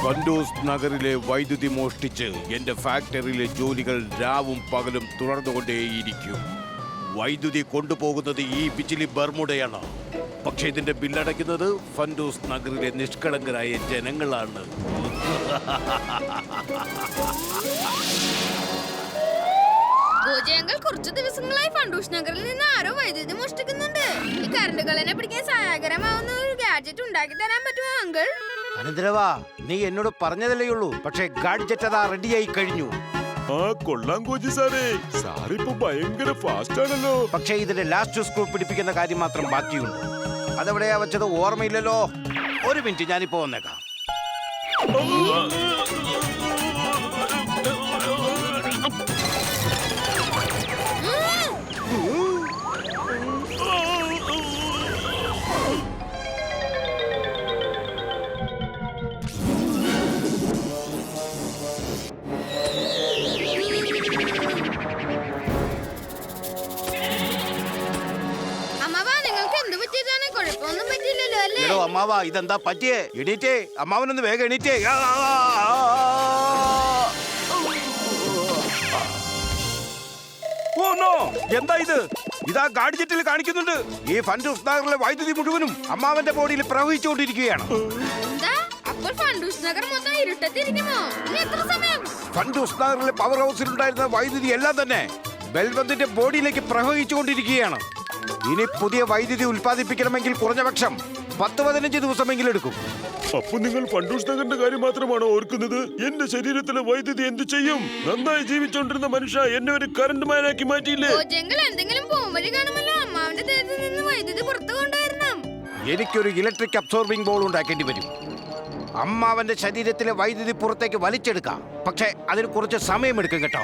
ഫണ്ടൂസ് നഗറിലെ വൈദ്യുതി മോഷ്ടിച്ച് എന്റെ ഫാക്ടറിയിലെ ജോലികൾ രാവും പകലും തുടർന്നുകൊണ്ടേയിരിക്കും. വൈദ്യുതി കൊണ്ടുപോകുന്നത് ഈ ബിജിലി ബർമുഡയാണ്. പക്ഷെ ഇതിന്റെ ബില്ലടയ്ക്കുന്നത് ഫണ്ടൂസ് നഗറിലെ നിഷ്കളങ്കരായ ജനങ്ങളാണ്. ഗോജയങ്കൾ കുറച്ചു ദിവസങ്ങളായി ഫണ്ടൂസ് നഗറിൽ നിന്ന് ആരോ വൈദ്യുതി മോഷ്ടിക്കുന്നുണ്ട്. ഈ കറണ്ടുകളെ പിടിക്കാൻ സഹായകരമാവുന്ന ഒരു ഗാഡ്ജറ്റ് ഉണ്ടാക്കി തരാൻ പറ്റുമോ അങ്കിൾ? അനന്തരവാ, നീ എന്നോട് പറഞ്ഞതല്ലേ ഉള്ളൂ. പക്ഷെ ഗാഡ്ജറ്റ് അതാ റെഡിയായി കഴിഞ്ഞു. ആ കൊള്ളാം കോജി സാറേ, സാറിപ്പോ ഭയങ്കര ഫാസ്റ്റ് ആണല്ലോ. പക്ഷേ ഇതിന്റെ ലാസ്റ്റ് സ്ക്രൂ പിടിപ്പിക്കുന്ന കാര്യം മാത്രം ബാക്കിയുണ്ട്. അതെവിടെയാ വെച്ചത് ഓർമ്മയില്ലല്ലോ. ഒരു മിനിറ്റ്, ഞാനിപ്പോ വന്നേക്കാം. അമ്മാവാ, ഇതെന്താ പറ്റിയേ? എണീറ്റേ അമ്മാവനൊന്ന് വേഗം എണീറ്റേ. ഓ നോ, എന്താ ഇത്? ഇതാ ഗാഡ്ജറ്റിൽ കാണിക്കുന്നുണ്ട്. ഈ ഫണ്ടൂസ് നഗറിലെ വൈദ്യുതി മുഴുവനും അമ്മാവന്റെ ബോഡിയിൽ പ്രവഹിച്ചുകൊണ്ടിരിക്കുകയാണ്. ഫണ്ടൂസ് നഗറിലെ പവർ ഹൗസിൽ ഉണ്ടായിരുന്ന വൈദ്യുതി എല്ലാം തന്നെ ബൽവന്തിന്റെ ബോഡിയിലേക്ക് പ്രവഹിച്ചുകൊണ്ടിരിക്കുകയാണ്. ഇനി പുതിയ വൈദ്യുതി ഉൽപ്പാദിപ്പിക്കണമെങ്കിൽ കുറഞ്ഞപക്ഷം 10-15 ദിവസമെങ്കിലും എടുക്കും. അപ്പൊ നിങ്ങൾ ഫണ്ടൂസ് നഗറിന്റെ കാര്യം മാത്രമാണോ ഓർക്കുന്നത്? എന്റെ ശരീരത്തിലെ വൈദ്യുതി എന്ത് ചെയ്യും? നന്നായി ജീവിച്ചോണ്ടിരുന്ന മനുഷ്യ എന്നെ ഒരു കറണ്ട് മാനാക്കി മാറ്റിയില്ലേ? എനിക്കൊരു ഇലക്ട്രിക് അബ്സോർബിംഗ് ബോൾ ഉണ്ടാക്കേണ്ടി വരും. അമ്മാവന്റെ ശരീരത്തിലെ വൈദ്യുതി പുറത്തേക്ക് വലിച്ചെടുക്കാം. പക്ഷെ അതിന് കുറച്ച് സമയമെടുക്കും കേട്ടോ.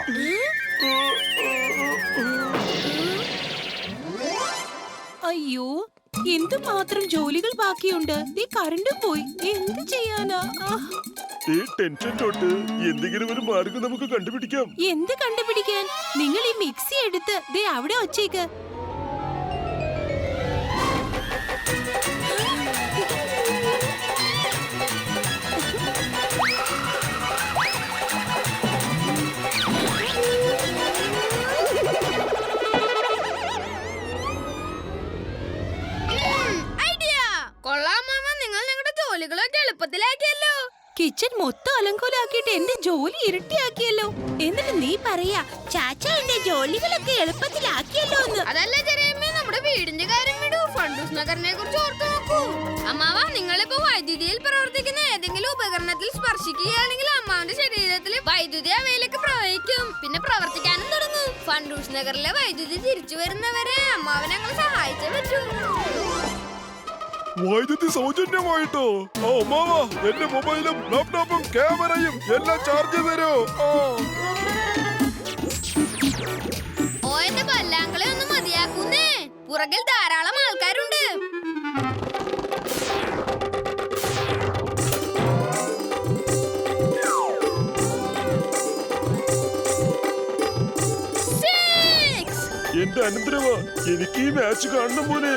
അയ്യോ, എന്തുമാത്രം ജോലികൾ ബാക്കിയുണ്ട്. ഈ കറണ്ടും പോയി. എന്ത് ചെയ്യാനാ? ഈ ടെൻഷൻ തൊട്ട് എന്തെങ്കിലും ഒരു മാർഗം നമുക്ക് കണ്ടുപിടിക്കാം. എന്ത് കണ്ടുപിടിക്കാൻ? നിങ്ങൾ ഈ മിക്സി എടുത്ത് ദേ അവിടെ വച്ചേക്ക്. കിച്ചൺ മൊത്തം അലങ്കോലാക്കിയിട്ട് എന്റെ ജോലി ഇരട്ടിയാക്കിയല്ലോ. എന്നിട്ട് നീ പറയാ ചാച്ച എന്റെ ജോലികളൊക്കെ എളുപ്പത്തിലാക്കിയല്ലോ എന്ന്. അതല്ല ചെറിയമ്മേ, നമ്മുടെ വീടിന്റെ കാര്യം വിടൂ. ഫണ്ടൂസ് നഗറിനെ കുറിച്ച് ഓർത്തു നോക്കൂ. അമ്മാവ, നിങ്ങളിപ്പോ വൈദ്യുതിയിൽ പ്രവർത്തിക്കുന്ന ഏതെങ്കിലും ഉപകരണത്തിൽ സ്പർശിക്കുകയാണെങ്കിൽ അമ്മാവന്റെ ശരീരത്തിലെ വൈദ്യുതി അവയിലേക്ക് പ്രവഹിക്കും. പിന്നെ പ്രവർത്തിക്കാനും തുടങ്ങും. ഫണ്ടൂസ് നഗറിലെ വൈദ്യുതി തിരിച്ചു വരുന്നവരെ അമ്മാവൻ ഞങ്ങൾ സഹായിച്ചേ പറ്റൂ. വൈദ്യുതി സൗജന്യമായിട്ടോ? ഓ മാവാ, എന്റെ മൊബൈലും ലാപ്ടോപ്പും ക്യാമറയും എല്ലാം ചാർജ് തരോ? ഓ, എന്റെ പല്ലാങ്കളെ ഒന്ന് മതിയാക്കുന്നേ. പുറകിൽ ധാരാളം ആൾക്കാരുണ്ട്. എന്റെ അനന്തരവാ, എനിക്ക് ഈ മാച്ച് കാണണം പോലെ.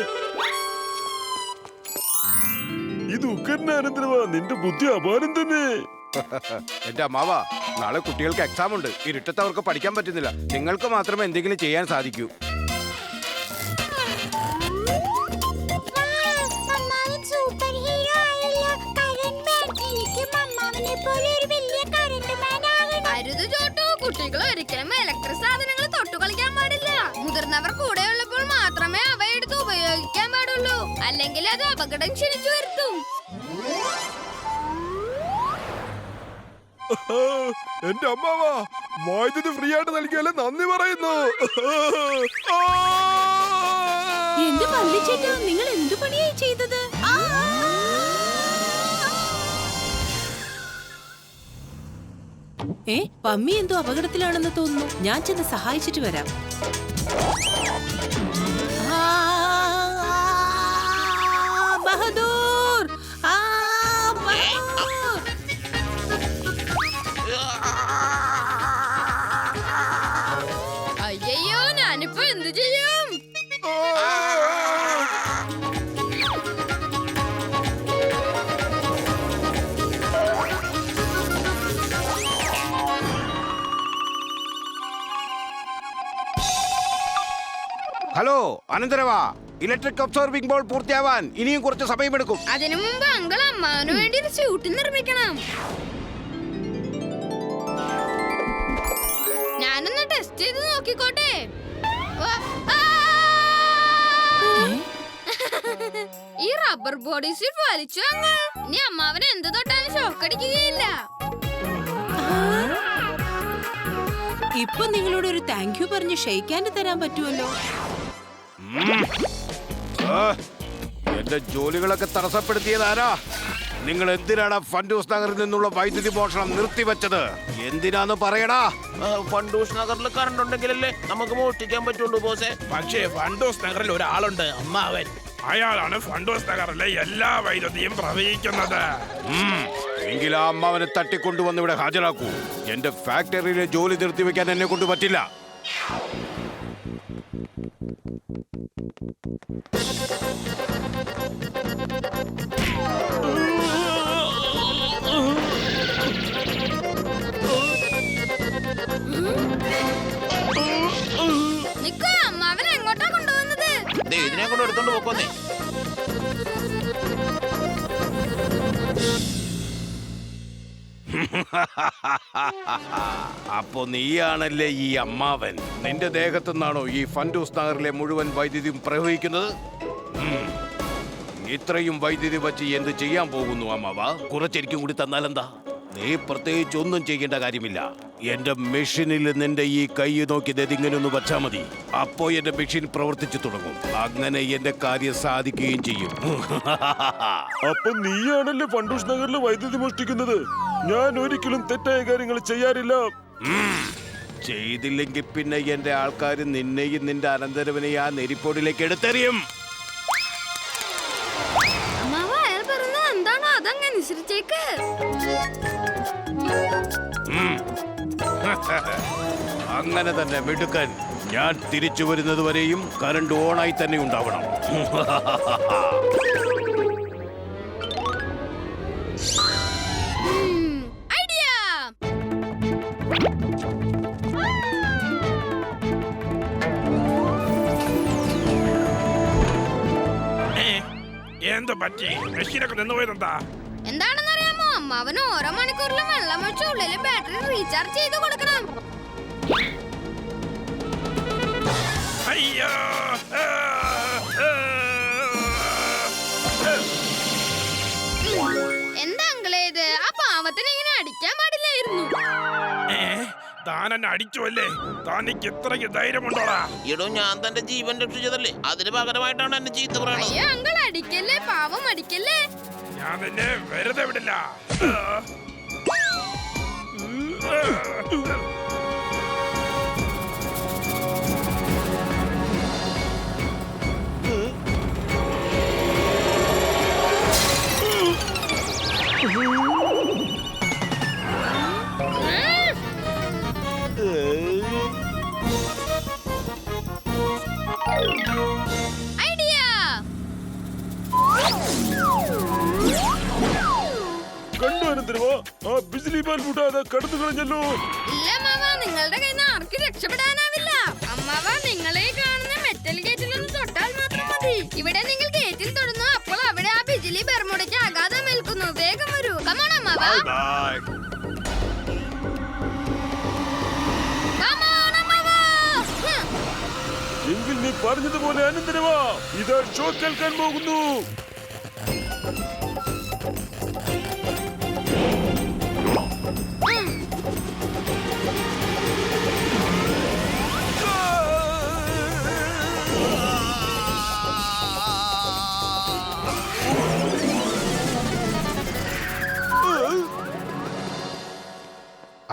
ഇത് ഉക്കറിന്റെ അനന്തരവാ, നിന്റെ ബുദ്ധി അപാരം തന്നെ. എന്റെ അമ്മാവാ, നാളെ കുട്ടികൾക്ക് എക്സാം ഉണ്ട്. ഇരുട്ടത്ത് അവർക്ക് പഠിക്കാൻ പറ്റുന്നില്ല. നിങ്ങൾക്ക് മാത്രമേ എന്തെങ്കിലും ചെയ്യാൻ സാധിക്കൂ. അരുത് ചോട്ടു, കുട്ടികൾ ഒരിക്കലും ഇലക്ട്രിക് സാധനങ്ങൾ തൊട്ടു കളിക്കാൻ പാടില്ല. മുതിർന്നവർ കൂടെ ഉള്ളപ്പോൾ മാത്രമേ അവ എടുത്ത് ഉപയോഗിക്കാൻ പാടുള്ളൂ. അല്ലെങ്കിൽ അത് അപകടം ക്ഷണിച്ചു വരുത്തും. എന്റെ അമ്മാവാ, വൈദ്യുതി ഫ്രീ ആയിട്ട് നൽകിയാലേ നന്ദി പറയുന്നു. എന്റെ പള്ളിച്ചേട്ടാ, നിങ്ങൾ എന്തു പണിയായി ചെയ്തത്? പമ്മി എന്തോ അപകടത്തിലാണെന്ന് തോന്നുന്നു. ഞാൻ ചെന്ന് സഹായിച്ചിട്ട് വരാം. ബഹദൂർ, അയ്യോ, ഞാനിപ്പോ എന്ത് ചെയ്യും? ഹലോ അനന്തരവാ, ഇലക്ട്രിക് അബ്സോർബിംഗ് ബോൾ പൂർത്തിയാവാൻ ഇനിയും കുറച്ച് സമയമെടുക്കും. അതിനു മുമ്പ് അങ്കിൾ അമ്മാവന് വേണ്ടി ഒരു സ്യൂട്ട് നിർമ്മിക്കണം. ഞാനൊന്ന് ടെസ്റ്റ് ചെയ്ത് നോക്കിക്കോട്ടെ. ആ! ഈ റബ്ബർ ബോഡി സ്യൂട്ട് വലിച്ചു അങ്കിൾ. ഇനി അമ്മാവന് എന്ത് തൊട്ടാലും ഷോക്ക് അടിക്കുകയില്ല. ഇപ്പൊ നിങ്ങളോട് ഒരു താങ്ക് യു പറഞ്ഞ് ഷെയ്ക്കാൻഡ് തരാൻ പറ്റുമല്ലോ. എന്റെ ജോലികളൊക്കെ തടസ്സപ്പെടുത്തിയതാരാ? നിങ്ങൾ എന്തിനാണ് ഫണ്ടൂസ് നഗറിൽ നിന്നുള്ള വൈദ്യുതി മോഷണം നിർത്തിവെച്ചത്? എന്തിനാന്ന് പറയടാ. ഫണ്ടൂസ് നഗറിൽ കറണ്ട് ഉണ്ടെങ്കിലല്ലേ നമുക്ക് മോഷ്ടിക്കാൻ പറ്റുള്ളൂ ബോസേ. പക്ഷേ ഫണ്ടൂസ് നഗറിൽ ഒരാളുണ്ട്, അമ്മാവൻ. അയാളാണ് ഫണ്ടൂസ് നഗറിലെ എല്ലാ വൈദ്യുതിയും പ്രവഹിക്കുന്നത്. എങ്കിൽ ആ അമ്മാവനെ തട്ടിക്കൊണ്ടുവന്ന് ഇവിടെ ഹാജരാക്കൂ. എന്റെ ഫാക്ടറിയിലെ ജോലി നിർത്തിവെക്കാൻ എന്നെ കൊണ്ട് പറ്റില്ല. നിക്കോ, അമ്മാവൻ എങ്ങോട്ടാ കൊണ്ടുവന്നത്? ഇതിനെ കൊണ്ട് എടുത്തോണ്ട് പോക്കോന്നേ. അപ്പോ നീയാണല്ലേ ഈ അമ്മാവൻ? നിന്റെ ദേഹത്തുനിന്നാണോ ഈ ഫണ്ടൂസ് നഗറിലെ മുഴുവൻ വൈദ്യുതിയും പ്രവഹിക്കുന്നത്? ഇത്രയും വൈദ്യുതി വച്ച് എന്ത് ചെയ്യാൻ പോകുന്നു അമ്മാവ? കുറച്ചെനിക്കും കൂടി തന്നാലെന്താ? നീ പ്രത്യേകിച്ച് ഒന്നും ചെയ്യേണ്ട കാര്യമില്ല. എന്റെ മെഷീനിൽ നിന്റെ ഈ കൈ നോക്കി ഇതിങ്ങനെ ഒന്ന് വച്ചാ മതി. അപ്പോ എന്റെ മെഷീൻ പ്രവർത്തിച്ചു തുടങ്ങും. അങ്ങനെ എന്റെ കാര്യം സാധിക്കുകയും ചെയ്യും. അപ്പൊ നീയാണല്ലേ ഫണ്ടൂസ് നഗറിലെ വൈദ്യുതി മോഷ്ടിക്കുന്നത്? ഞാൻ ഒരിക്കലും തെറ്റായ കാര്യങ്ങൾ ചെയ്യാറില്ല. ചെയ്തില്ലെങ്കിൽ പിന്നെ എന്റെ ആൾക്കാർ നിന്നെയും നിന്റെ അനന്തരവനെയും ആ നെരിപ്പോടിലേക്ക് എടുത്തെറിയും. അമ്മാവ, അയാൾ പറഞ്ഞത് എന്താണോ അതങ്ങ് അനുസരിച്ചേക്ക്. അങ്ങനെ തന്നെ മിടുക്കൻ. ഞാൻ തിരിച്ചു വരുന്നത് വരെയും കറണ്ട് ഓണായി തന്നെ ഉണ്ടാവണം. ഐഡിയ. എന്ത് പറ്റി? മെഷീനൊക്കെ നിന്നുപോയതെന്താ? എന്താണെന്നറിയാമോ, അമ്മാവന് ഓരോ മണിക്കൂറിലും വെള്ളം ഒഴിച്ച് ഉള്ളിലെ ബാറ്ററി റീചാർജ് ചെയ്ത് കൊടുക്കണം. അയ്യോ! എന്താ അങ്കിളേ ഇത്? ആ പാവത്തിന് ഇങ്ങനെ അടിക്കാൻ പാടില്ലായിരുന്നു. താൻ എന്നെ അടിച്ചു അല്ലേ? താനിക്ക് ഇത്രയ്ക്ക് ധൈര്യമുണ്ടോടാ? ഇടോ, ഞാൻ തന്റെ ജീവൻ രക്ഷിച്ചതല്ലേ, അതിന് പകരമായിട്ടാണ് എന്നെ ചീത്ത പറയണത്. അയ്യോ അങ്കിൾ, അടിക്കല്ലേ, പാവം അടിക്കല്ലേ. ഞാൻ നിന്നെ വെറുതെ വിടില്ല. ഐഡിയ. കണ്ടു അനന്തരവാ, ആ ബിജ്ലി ബൾബ് വിടാതെ കടന്നു കളഞ്ഞല്ലോ. ഇല്ല അമ്മാവ, നിങ്ങളുടെ കയ്യിൽ നിന്ന് ആർക്കും രക്ഷപ്പെടാനാവില്ല. അമ്മാവ, നിങ്ങളെ കാണുന്ന മെറ്റൽ ഗേറ്റിലൊന്ന് തൊട്ടാൽ മാത്രം മതി. ഇവിടെ നിങ്ങൾ ഗേറ്റിൽ തൊടുന്നു, അപ്പോൾ അവിടെ ആ ബിജിലി ബർമുടയ്ക്ക് ആഘാതം ഏൽക്കുന്നു. വേഗം വരൂ. കമോൺ അമ്മാവ. കമോൺ അമ്മാവ. എങ്കിൽ നീ പറഞ്ഞതുപോലെ അനന്തരവാ, ഇതാ ഷോക്ക് കേൾക്കാൻ പോകുന്നു.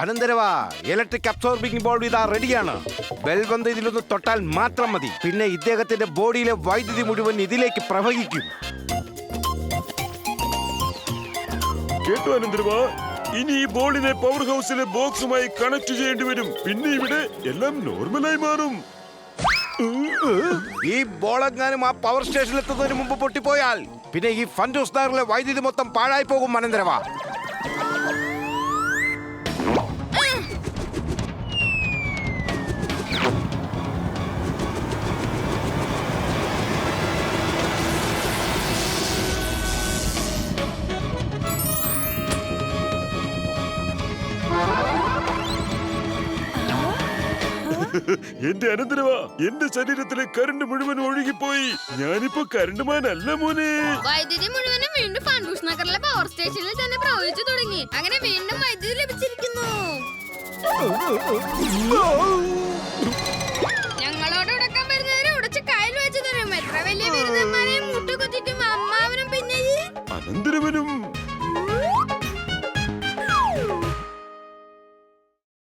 അനന്തരവാ, ഇലക്ട്രിക് അബ്സോർബിംഗ് ബോൾ ഇതാ റെഡിയാണ്. ബെൽ വന്ന് ഇതിലൊന്ന് തൊട്ടാൽ മാത്രം മതി. പിന്നെ ഇദ്ദേഹത്തിന്റെ ബോഡിയിലെ വൈദ്യുതി മുഴുവൻ ഇതിലേക്ക് പ്രവഹിക്കും. കേട്ടോ അനന്തരവാ, ഇനി ഈ ബോളിനെ പവർ ഹൗസിലെ ബോക്സുമായി കണക്ട് ചെയ്യേണ്ടി വരും. പിന്നെ ഇവിടെ എല്ലാം നോർമലായി മാറും. ഈ ബോളെങ്ങാനും ആ പവർ സ്റ്റേഷനിൽ എത്തുന്നതിന് മുമ്പ് പൊട്ടിപ്പോയാൽ പിന്നെ ഈ ഫണ്ടൂസ് നഗറിലെ വൈദ്യുതി മൊത്തം പാഴായി പോകും അനന്തരവാ. എന്റെ അനന്തരവാ, എന്റെ ശരീരത്തിലെ കരണ്ട് മുഴുവൻ ഒഴുകിപ്പോയി. ഞാനിപ്പോ കരണ്ടുമാൻ അല്ല മോനെ. വൈദ്യുതി മുഴുവനും വീണ്ടും ഫണ്ടൂസ് നഗറിലെ പവർ സ്റ്റേഷനിൽ തന്നെ പ്രവഹിച്ചു തുടങ്ങി. അങ്ങനെ വീണ്ടും വൈദ്യുതി ലഭിച്ചിരിക്കുന്നു.